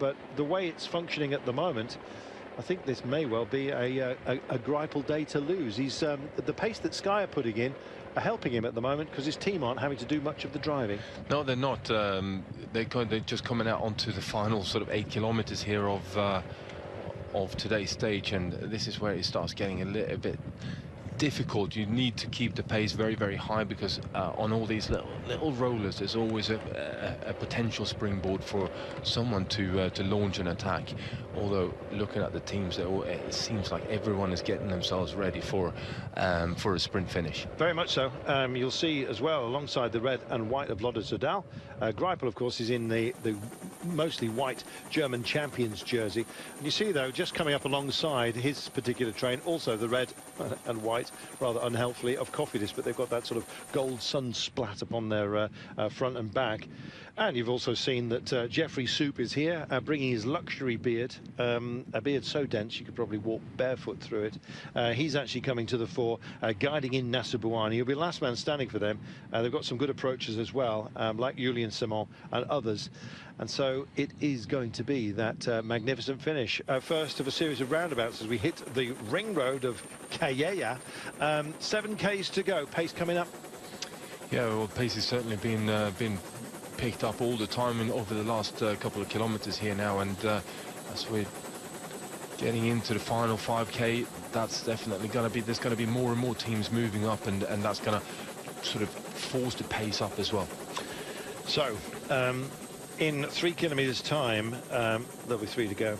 but the way it's functioning at the moment, I think this may well be a Greipel day to lose. He's the pace that Sky are putting in are helping him at the moment because his team aren't having to do much of the driving. No, they're not. They're just coming out onto the final sort of 8 kilometers here of today's stage, and this is where it starts getting a little bit difficult. You need to keep the pace very, very high, because on all these little rollers there's always a potential springboard for someone to launch an attack. Although looking at the teams, it seems like everyone is getting themselves ready for a sprint finish. Very much so. You'll see as well, alongside the red and white of Lotto Soudal, Greipel of course is in the mostly white German champions jersey, and you see though just coming up alongside his particular train also the red and white, rather unhelpfully, of Cofidis, but they've got that sort of gold sun splat upon their front and back. And you've also seen that Jeffrey Soup is here, bringing his luxury beard, a beard so dense you could probably walk barefoot through it. He's actually coming to the fore, guiding in Nasser Bouhanni. He'll be the last man standing for them. They've got some good approaches as well, like Julian Simon and others. And so it is going to be that magnificent finish. First of a series of roundabouts as we hit the ring road of Calella. 7 Ks to go, pace coming up. Yeah, well, pace has certainly been picked up all the time over the last couple of kilometers here now, and as we're getting into the final 5K, that's definitely going to be, there's going to be more and more teams moving up, and that's going to sort of force the pace up as well. So in 3 kilometers time, there'll be 3 to go.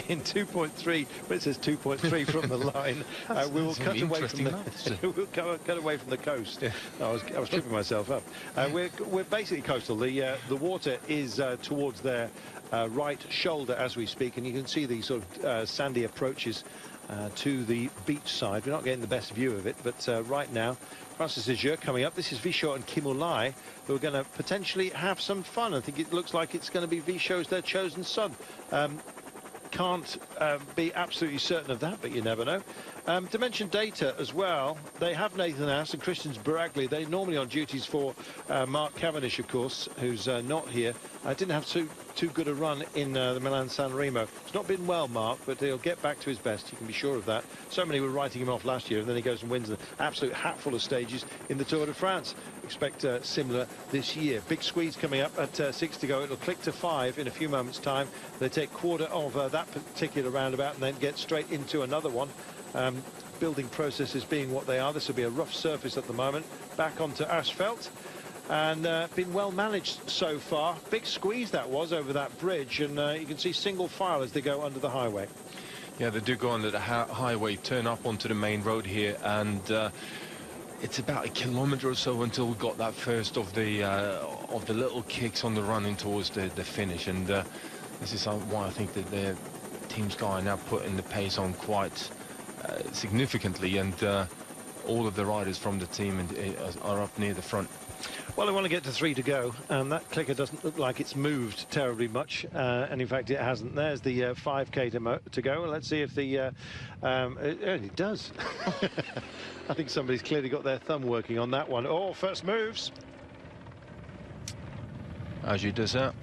In 2.3, but it says 2.3 from the line. We will cut away from the we'll cut away from the coast. Yeah. I was tripping myself up. We're basically coastal. The water is towards their right shoulder as we speak, and you can see these sort of sandy approaches to the beach side. We're not getting the best view of it, but right now, Francis Lejeune coming up. This is Vichot and Cimolai, who are going to potentially have some fun. I think it looks like it's going to be Vichot's their chosen son. Can't be absolutely certain of that, but you never know. To mention data as well, they have Nathan Ass and Christian Baragli. They're normally on duties for Mark Cavendish, of course, who's not here. Didn't have too good a run in the Milan-San Remo. It's not been well, Mark, but he'll get back to his best. You can be sure of that. So many were writing him off last year, and then he goes and wins an absolute hatful of stages in the Tour de France. Expect similar this year. Big squeeze coming up at 6 to go. It'll click to 5 in a few moments' time. They take quarter of that particular roundabout and then get straight into another one. Building processes being what they are, this will be a rough surface at the moment. Back onto asphalt, and been well managed so far. Big squeeze that was over that bridge, and you can see single file as they go under the highway. Yeah, they do go under the highway, turn up onto the main road here, and it's about 1 kilometer or so until we got that first of the little kicks on the run in towards the finish, and this is why I think that the Team Sky are now putting the pace on quite significantly, and all of the riders from the team are up near the front. Well, I want to get to 3 to go, and that clicker doesn't look like it's moved terribly much, and in fact it hasn't. There's the 5K to go. Let's see if the it does. I think somebody's clearly got their thumb working on that one. Oh, first moves. As does that.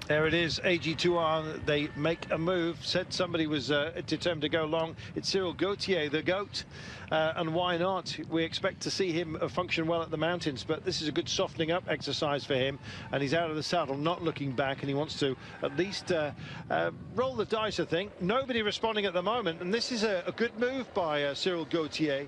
There it is, AG2R, they make a move. Said somebody was determined to go long. It's Cyril Gautier, the GOAT, and why not? We expect to see him function well at the mountains, but this is a good softening up exercise for him, and he's out of the saddle, not looking back, and he wants to at least roll the dice, I think. Nobody responding at the moment, and this is a good move by Cyril Gautier.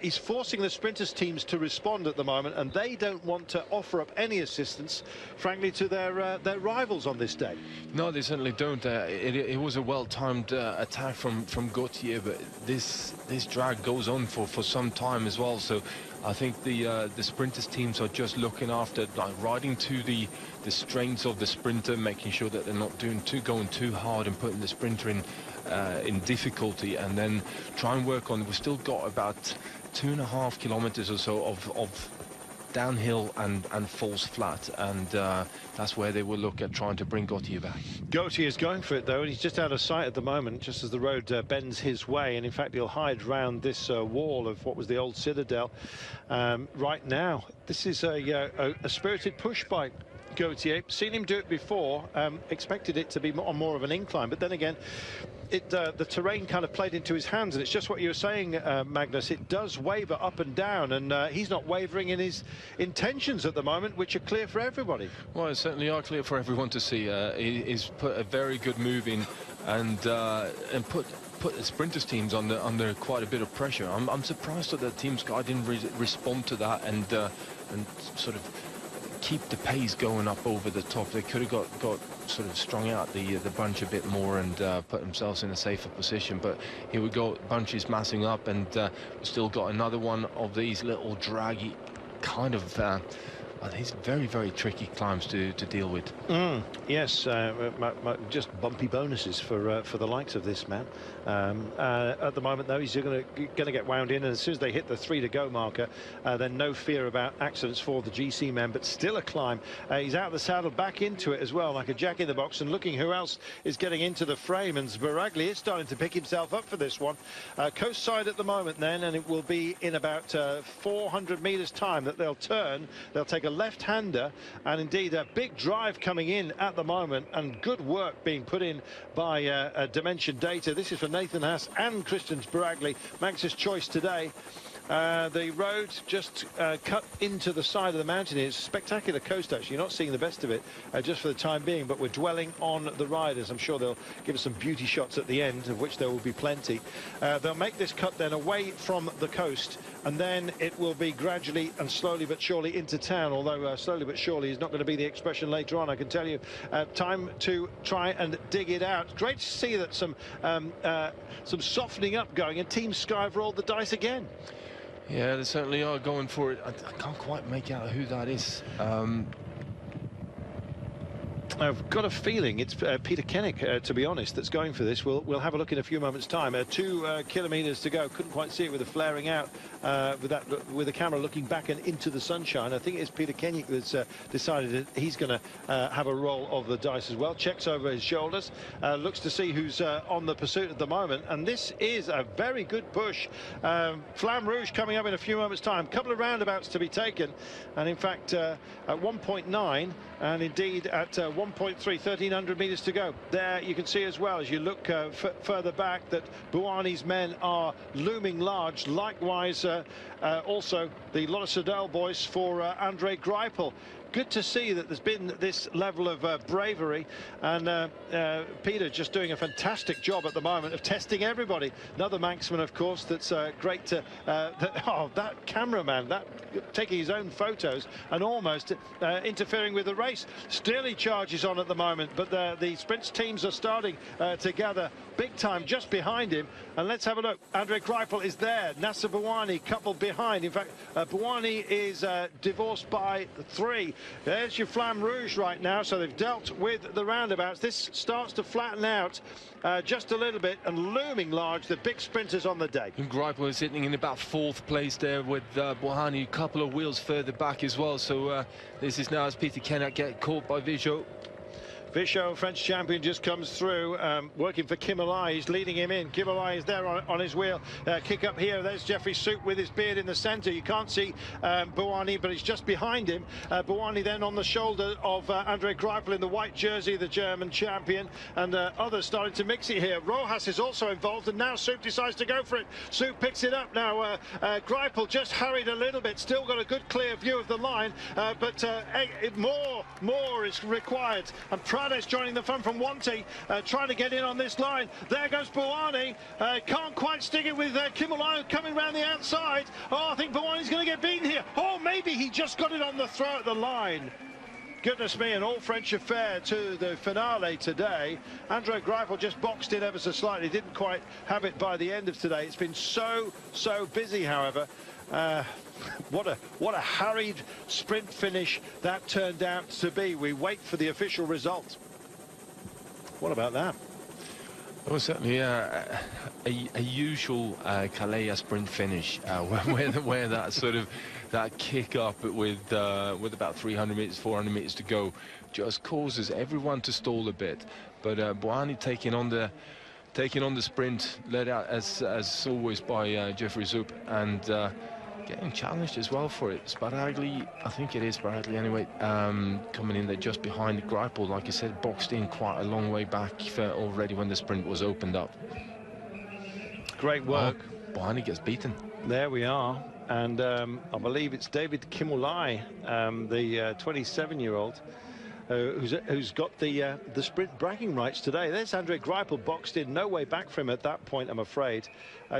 He's forcing the sprinters teams to respond at the moment, and they don't want to offer up any assistance, frankly, to their rivals on this day. No, they certainly don't. It was a well-timed attack from Gautier, but this drag goes on for some time as well. So I think the sprinters teams are just looking after, like, riding to the strengths of the sprinter, making sure that they're not going too hard and putting the sprinter in difficulty, and then try and work on. We've still got about 2.5 kilometers or so of downhill and false flat, and that's where they will look at trying to bring Gautier back. Gautier is going for it though, and he's just out of sight at the moment, just as the road bends his way, and in fact he'll hide round this wall of what was the old Citadel right now. This is a spirited push by Gautier. Seen him do it before, expected it to be on more of an incline, but then again, the terrain kind of played into his hands, and it's just what you were saying, Magnus. It does waver up and down, and he's not wavering in his intentions at the moment, which are clear for everybody. Well, it certainly are clear for everyone to see. He's put a very good move in, and put the sprinters teams under quite a bit of pressure. I'm surprised that the Team Sky didn't respond to that and sort of keep the pace going up over the top. They could have got sort of strung out the bunch a bit more and put themselves in a safer position. But here we go, bunches massing up, and we've still got another one of these little draggy kind of these very, very tricky climbs to deal with. Yes, just bumpy bonuses for the likes of this man. At the moment, though, he's going to get wound in, and as soon as they hit the 3 to go marker, then no fear about accidents for the GC man, but still a climb. He's out of the saddle, back into it as well, like a jack in the box, and looking who else is getting into the frame, and Sbaragli is starting to pick himself up for this one. Coast side at the moment then, and it will be in about 400 meters time that they'll turn. They'll take a left-hander, and indeed a big drive coming in at the moment, and good work being put in by Dimension Data. This is for Nathan Haas and Christian Sbaragli. Max's choice today. The road just cut into the side of the mountain. It's a spectacular coast, actually. You're not seeing the best of it just for the time being, but we're dwelling on the riders. I'm sure they'll give us some beauty shots at the end, of which there will be plenty. They'll make this cut then away from the coast, and then it will be gradually and slowly but surely into town, although slowly but surely is not going to be the expression later on, I can tell you. Time to try and dig it out. Great to see that some softening up going, and Team Sky have rolled the dice again. Yeah, they certainly are going for it. I can't quite make out who that is. I've got a feeling it's Peter Kennick, to be honest, that's going for this. We'll have a look in a few moments' time. 2 kilometers to go. Couldn't quite see it with the flaring out, with the camera looking back and into the sunshine. I think it's Peter Kennick that's decided that he's going to have a roll of the dice as well. Checks over his shoulders, looks to see who's on the pursuit at the moment, and this is a very good push. Flamme Rouge coming up in a few moments' time. Couple of roundabouts to be taken, and in fact at 1.9, and indeed at 1.3, 1,300 meters to go. There you can see as well, as you look further back, that Buani's men are looming large. Likewise, also the Lotto Soudal boys for Andre Greipel. Good to see that there's been this level of bravery, and Peter just doing a fantastic job at the moment of testing everybody. Another Manxman, of course, that's great to that cameraman, that taking his own photos and almost interfering with the race. Still he charges on at the moment, but the sprints teams are starting to gather big time just behind him. And let's have a look. Andre Greipel is there. Nasser Buani coupled behind. In fact, Buani is divorced by 3. There's your Flamme Rouge right now, so they've dealt with the roundabouts. This starts to flatten out just a little bit, and looming large, the big sprinters on the day. And Greipel is sitting in about 4th place there, with Buani a couple of wheels further back as well. So this is now as Peter cannot get caught by Vichot. Vichot, French champion, just comes through, working for Cimolai. He's leading him in. Cimolai is there on his wheel. Kick up here. There's Jeffrey Soup with his beard in the centre. You can't see Buani, but he's just behind him. Buani then on the shoulder of Andre Greipel in the white jersey, the German champion, and others starting to mix it here. Rojas is also involved, and now Soup decides to go for it. Soup picks it up now. Greipel just hurried a little bit, still got a good clear view of the line, but more is required. And Prades joining the front from Wanty, trying to get in on this line. There goes Buani. Can't quite stick it with Cimolai coming round the outside. Oh, I think Buani's going to get beaten here. Oh, maybe he just got it on the throw at the line. Goodness me, an all-French affair to the finale today. Andre Greipel just boxed in ever so slightly. Didn't quite have it by the end of today. It's been so busy, however. What a harried sprint finish that turned out to be. We wait for the official result. What about that? Well, certainly a usual Calella sprint finish, where that sort of kick up with about 300 meters, 400 meters to go, just causes everyone to stall a bit. But Buani taking on the sprint, led out as always by Jeffrey Zup, and getting challenged as well for it. Sparagli, I think it is Sparagli anyway, coming in there just behind Greipel, like you said, boxed in quite a long way back already when the sprint was opened up. Great work. Oh, Bohani gets beaten. There we are. And I believe it's Davide Cimolai, the 27-year-old, who's got the sprint bragging rights today. There's Andre Greipel boxed in, no way back for him at that point, I'm afraid.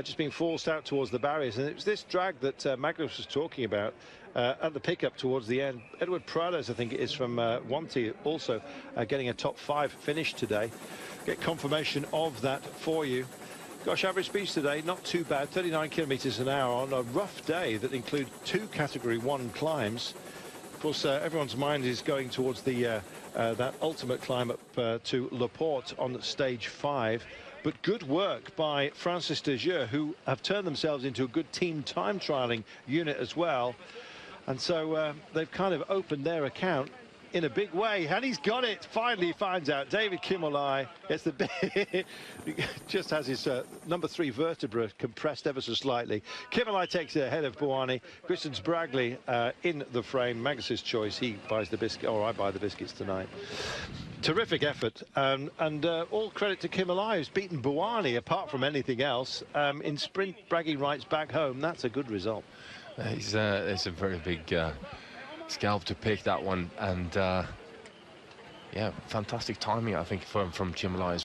Just being forced out towards the barriers, and it was this drag that Magnus was talking about at the pickup towards the end. Edward Prados, I think it is, from Wanty, also getting a top 5 finish today. Get confirmation of that for you. Gosh, average speeds today, not too bad, 39 kilometers an hour on a rough day that include 2 Category 1 climbs. Of course, everyone's mind is going towards the that ultimate climb up to La Porte on stage 5. But good work by Francis de Jure, who have turned themselves into a good team time trialing unit as well. And so they've kind of opened their account in a big way, and he's got it. Finally, he finds out. Davide Cimolai gets the just has his number 3 vertebra compressed ever so slightly. Cimolai takes it ahead of Bohani. Christian Sparagli in the frame. Magnus's choice. He buys the biscuit, or I buy the biscuits tonight. Terrific effort, and all credit to Cimolai, who's beaten Bohani apart from anything else in sprint bragging rights back home. That's a good result. It's a very big scalp to pick, that one, and yeah, fantastic timing, I think, from Cimolai.